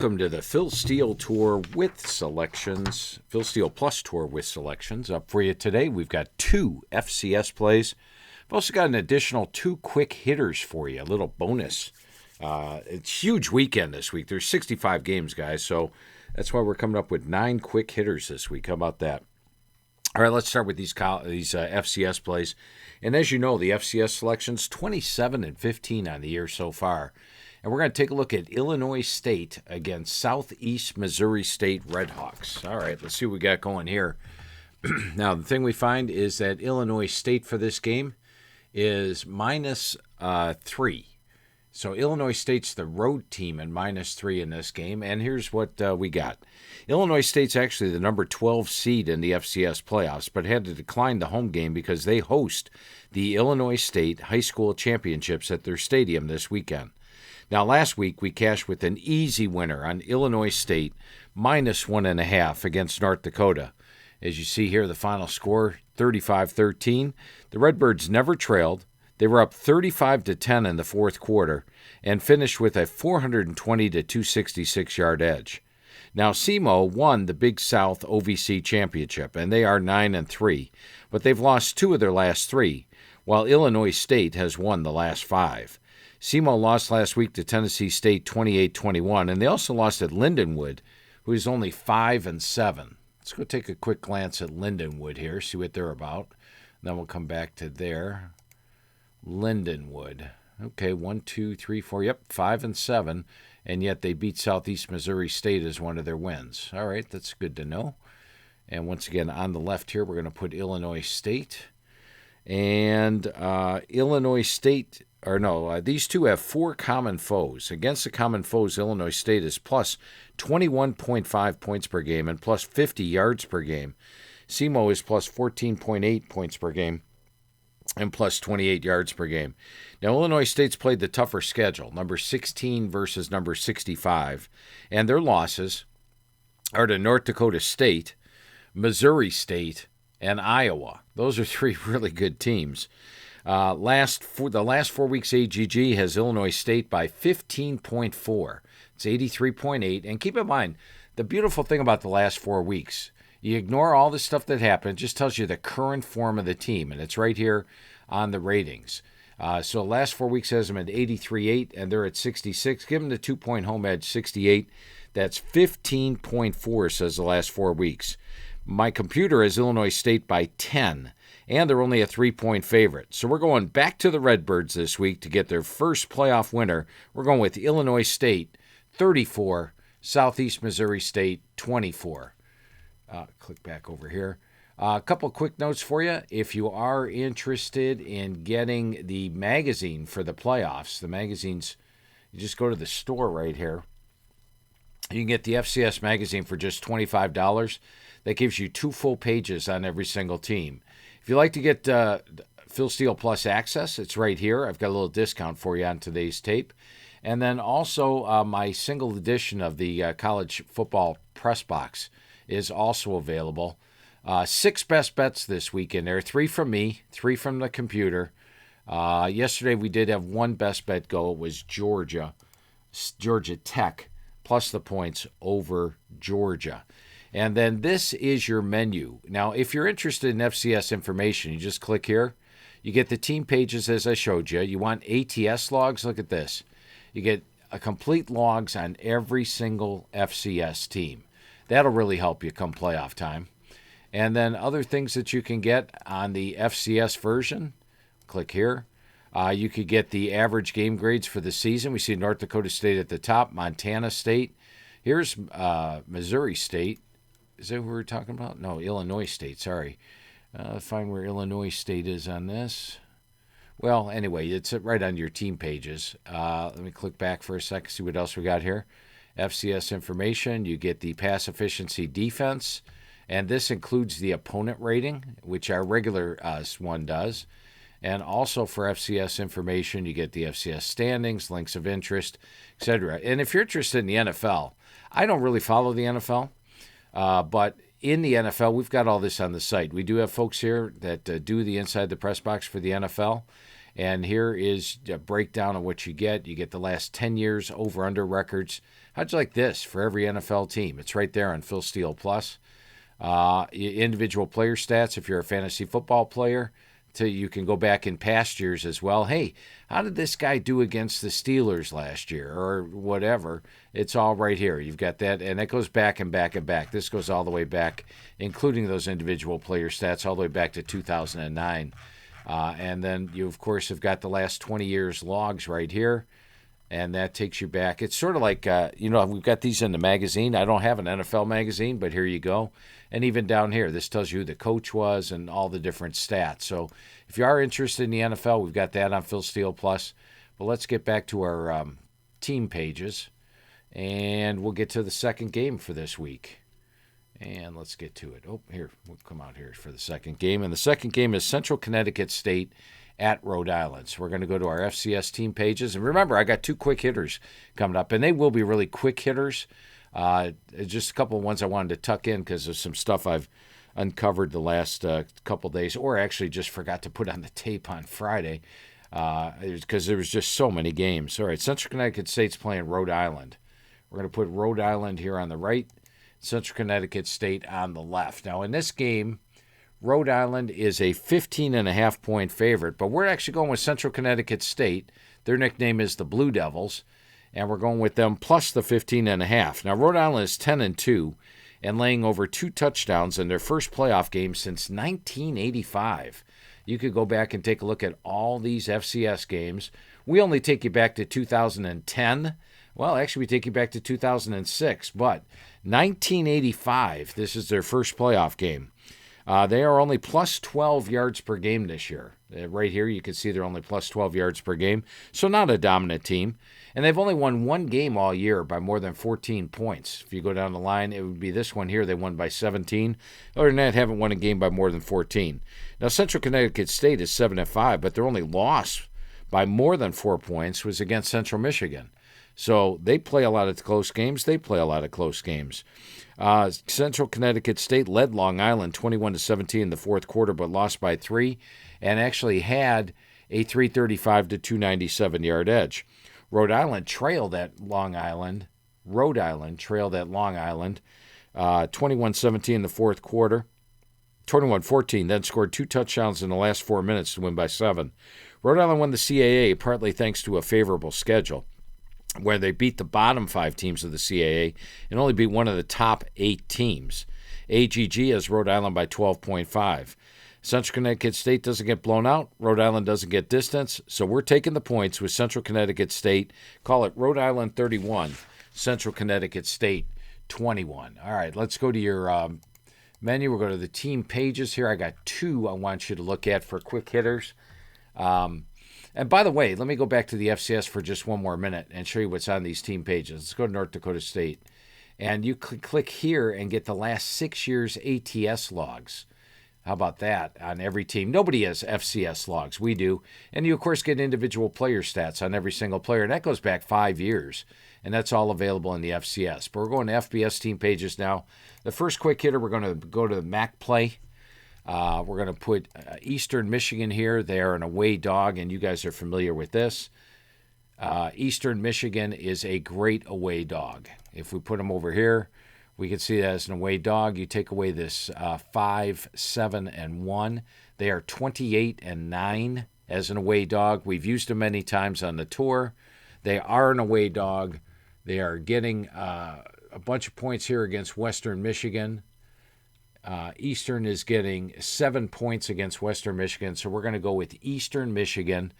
Welcome to the Phil Steele Tour with Selections, Phil Steele Plus Tour with Selections. Up for you today, we've got 2 FCS plays. We've also got an additional 2 quick hitters for you, a little bonus. It's a huge weekend this week. There's 65 games, guys, so that's why we're coming up with 9 quick hitters this week. How about that? All right, let's start with these FCS plays. And as you know, the FCS selections, 27-15 on the year so far. And we're going to take a look at Illinois State against Southeast Missouri State Redhawks. All right, let's see what we got going here. Now, the thing we find is that Illinois State for this game is -3. So Illinois State's the road team and -3 in this game. And here's what we got. Illinois State's actually the number 12 seed in the FCS playoffs, but had to decline the home game because they host the Illinois State High School Championships at their stadium this weekend. Now, last week, we cashed with an easy winner on Illinois State, -1.5 against North Dakota. As you see here, the final score, 35-13. The Redbirds never trailed. They were up 35-10 in the fourth quarter and finished with a 420-266-yard edge. Now, SEMO won the Big South OVC Championship, and they are 9-3, but they've lost 2 of their last 3, while Illinois State has won the last 5. SEMO lost last week to Tennessee State 28-21, and they also lost at Lindenwood, who is only 5-7. Let's go take a quick glance at Lindenwood here, see what they're about. Then we'll come back to there. Lindenwood. Okay, 1, 2, 3, 4. Yep, 5-7, and yet they beat Southeast Missouri State as one of their wins. All right, that's good to know. And once again, on the left here, we're going to put Illinois State. And Illinois State... these two have 4 common foes. Against the common foes, Illinois State is plus 21.5 points per game and plus 50 yards per game. SEMO is plus 14.8 points per game and plus 28 yards per game. Now, Illinois State's played the tougher schedule, number 16 versus number 65, and their losses are to North Dakota State, Missouri State, and Iowa. Those are 3 really good teams. The last 4 weeks, AGG has Illinois State by 15.4. It's 83.8. And keep in mind, the beautiful thing about the last 4 weeks, you ignore all the stuff that happened. It just tells you the current form of the team, and it's right here on the ratings. So the last 4 weeks has them at 83.8, and they're at 66. Give them the 2-point home edge, 68. That's 15.4, says the last 4 weeks. My computer has Illinois State by 10. And they're only a 3-point favorite. So we're going back to the Redbirds this week to get their first playoff winner. We're going with Illinois State, 34, Southeast Missouri State, 24. Click back over here. A couple quick notes for you. If you are interested in getting the magazine for the playoffs, the magazines, you just go to the store right here. You can get the FCS magazine for just $25. That gives you 2 full pages on every single team. If you'd like to get Phil Steele Plus access, it's right here. I've got a little discount for you on today's tape. And then also my single edition of the college football press box is also available. 6 best bets this week in there. 3 from me, 3 from the computer. Yesterday we did have 1 best bet go. It was Georgia Tech, plus the points over Georgia. And then this is your menu. Now, if you're interested in FCS information, you just click here. You get the team pages as I showed you. You want ATS logs? Look at this. You get a complete logs on every single FCS team. That'll really help you come playoff time. And then other things that you can get on the FCS version, click here. You could get the average game grades for the season. We see North Dakota State at the top, Montana State. Here's Missouri State. Is that what we're talking about? No, Illinois State, sorry. Find where Illinois State is on this. Well, anyway, it's right on your team pages. Let me click back for a second, see what else we got here. FCS information, you get the pass efficiency defense, and this includes the opponent rating, which our regular one does. And also for FCS information, you get the FCS standings, links of interest, etc. And if you're interested in the NFL, I don't really follow the NFL. But in the NFL, we've got all this on the site. We do have folks here that do the Inside the Press Box for the NFL. And here is a breakdown of what you get. You get the last 10 years over-under records. How'd you like this for every NFL team? It's right there on Phil Steele Plus. Individual player stats if you're a fantasy football player. You can go back in past years as well. Hey, how did this guy do against the Steelers last year or whatever? It's all right here. You've got that, and it goes back and back and back. This goes all the way back, including those individual player stats, all the way back to 2009. And then you, of course, have got the last 20 years logs right here, and that takes you back. It's sort of like, we've got these in the magazine. I don't have an NFL magazine, but here you go. And even down here, this tells you who the coach was and all the different stats. So if you are interested in the NFL, we've got that on Phil Steele Plus. But let's get back to our team pages, and we'll get to the second game for this week. And let's get to it. Oh, here, we'll come out here for the second game. And the second game is Central Connecticut State at Rhode Island. So we're going to go to our FCS team pages. And remember, I got 2 quick hitters coming up, and they will be really quick hitters. Just a couple of ones I wanted to tuck in because of some stuff I've uncovered the last couple days, or actually just forgot to put on the tape on Friday because there was just so many games. All right, Central Connecticut State's playing Rhode Island. We're going to put Rhode Island here on the right, Central Connecticut State on the left. Now, in this game, Rhode Island is a 15.5-point favorite, but we're actually going with Central Connecticut State. Their nickname is the Blue Devils, and we're going with them plus the 15.5. Now, Rhode Island is 10-2 and laying over 2 touchdowns in their first playoff game since 1985. You could go back and take a look at all these FCS games. We only take you back to 2010. Well, actually, we take you back to 2006, but 1985, this is their first playoff game. They are only plus 12 yards per game this year. Right here, you can see they're only plus 12 yards per game, so not a dominant team. And they've only won 1 game all year by more than 14 points. If you go down the line, it would be this one here. They won by 17. Other than that, haven't won a game by more than 14. Now, Central Connecticut State is 7-5, but their only loss by more than 4 points was against Central Michigan. So they play a lot of close games. Central Connecticut State led Long Island 21-17 in the fourth quarter, but lost by 3, and actually had a 335 to 297 yard edge. Rhode Island trailed at Long Island. 21-17 in the fourth quarter. 21-14, then scored 2 touchdowns in the last 4 minutes to win by 7. Rhode Island won the CAA partly thanks to a favorable schedule, where they beat the bottom 5 teams of the CAA and only beat one of the top 8 teams. AGG has Rhode Island by 12.5. Central Connecticut State doesn't get blown out. Rhode Island doesn't get distance. So we're taking the points with Central Connecticut State. Call it Rhode Island 31, Central Connecticut State 21. All right, let's go to your menu. We'll go to the team pages here. I got 2 I want you to look at for quick hitters. And by the way, let me go back to the FCS for just one more minute and show you what's on these team pages. Let's go to North Dakota State. And you click here and get the last 6 years ATS logs. How about that on every team? Nobody has FCS logs. We do. And you, of course, get individual player stats on every single player. And that goes back 5 years. And that's all available in the FCS. But we're going to FBS team pages now. The first quick hitter, we're going to go to the MAC play. We're going to put Eastern Michigan here. They are an away dog, and you guys are familiar with this. Eastern Michigan is a great away dog. If we put them over here, we can see that as an away dog. You take away this 5, 7, and 1. They are 28-9 as an away dog. We've used them many times on the tour. They are an away dog. They are getting a bunch of points here against Western Michigan. Eastern is getting 7 points against Western Michigan, so we're going to go with Eastern Michigan,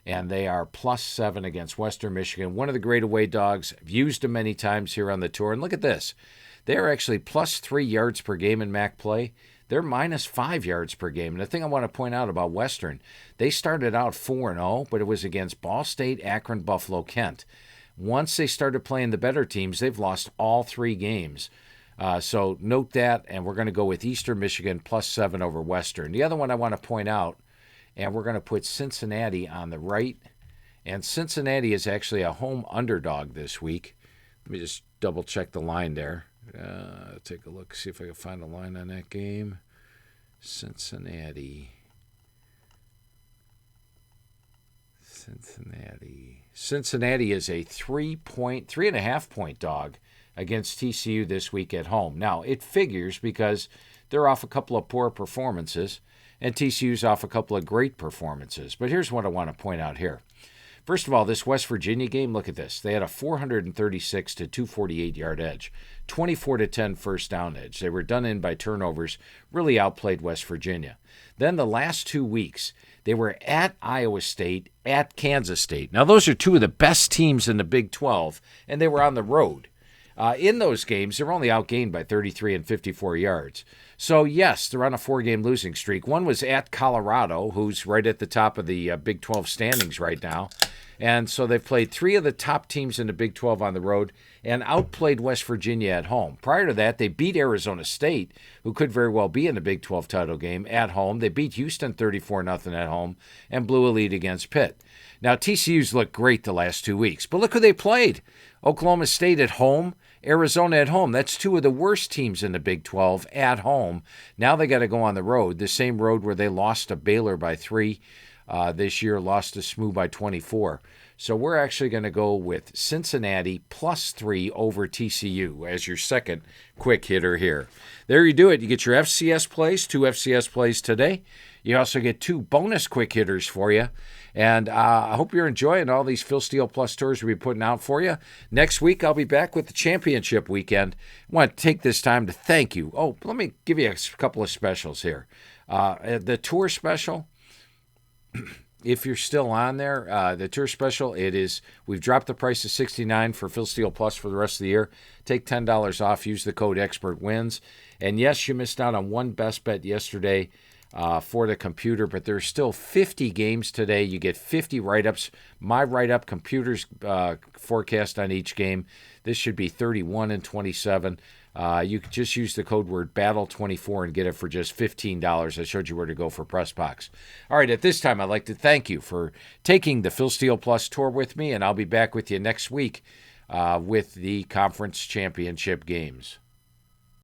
and they are plus 7 against Western Michigan. One of the great away dogs. I've used them many times here on the tour, and look at this. They're actually plus 3 yards per game in MAC play. They're minus 5 yards per game. And the thing I want to point out about Western, they started out 4-0, but it was against Ball State, Akron, Buffalo, Kent. Once they started playing the better teams, they've lost all 3 games. So note that, and we're going to go with Eastern Michigan plus 7 over Western. The other one I want to point out, and we're going to put Cincinnati on the right. And Cincinnati is actually a home underdog this week. Let me just double check the line there. Take a look, see if I can find a line on that game. Cincinnati. Cincinnati is a 3.5 point dog against TCU this week at home. Now, it figures because they're off a couple of poor performances, and TCU's off a couple of great performances. But here's what I want to point out here. First of all, this West Virginia game, look at this. They had a 436 to 248 yard edge, 24 to 10 first down edge. They were done in by turnovers, really outplayed West Virginia. Then the last 2 weeks, they were at Iowa State, at Kansas State. Now, those are two of the best teams in the Big 12, and they were on the road. In those games, they were only outgained by 33 and 54 yards. So, yes, they're on a 4-game losing streak. One was at Colorado, who's right at the top of the Big 12 standings right now. And so they've played 3 of the top teams in the Big 12 on the road and outplayed West Virginia at home. Prior to that, they beat Arizona State, who could very well be in the Big 12 title game, at home. They beat Houston 34-0 at home and blew a lead against Pitt. Now, TCU's looked great the last 2 weeks, but look who they played. Oklahoma State at home, Arizona at home. That's 2 of the worst teams in the Big 12 at home. Now they got to go on the road, the same road where they lost to Baylor by 3 this year, lost to SMU by 24. So we're actually going to go with Cincinnati +3 over TCU as your second quick hitter here. There you do it. You get your FCS plays, 2 FCS plays today. You also get 2 bonus quick hitters for you. And I hope you're enjoying all these Phil Steele Plus tours we'll be putting out for you. Next week, I'll be back with the championship weekend. I want to take this time to thank you. Oh, let me give you a couple of specials here. The tour special, if you're still on there, the tour special, we've dropped the price to $69 for Phil Steele Plus for the rest of the year. Take $10 off, use the code EXPERTWINS. And yes, you missed out on one best bet yesterday for the computer, but there's still 50 games today. You get 50 write-ups. My write-up, computer's forecast on each game. This should be 31 and 27. You can just use the code word BATTLE24 and get it for just $15. I showed you where to go for PressBox. All right, at this time, I'd like to thank you for taking the Phil Steele Plus tour with me, and I'll be back with you next week with the conference championship games.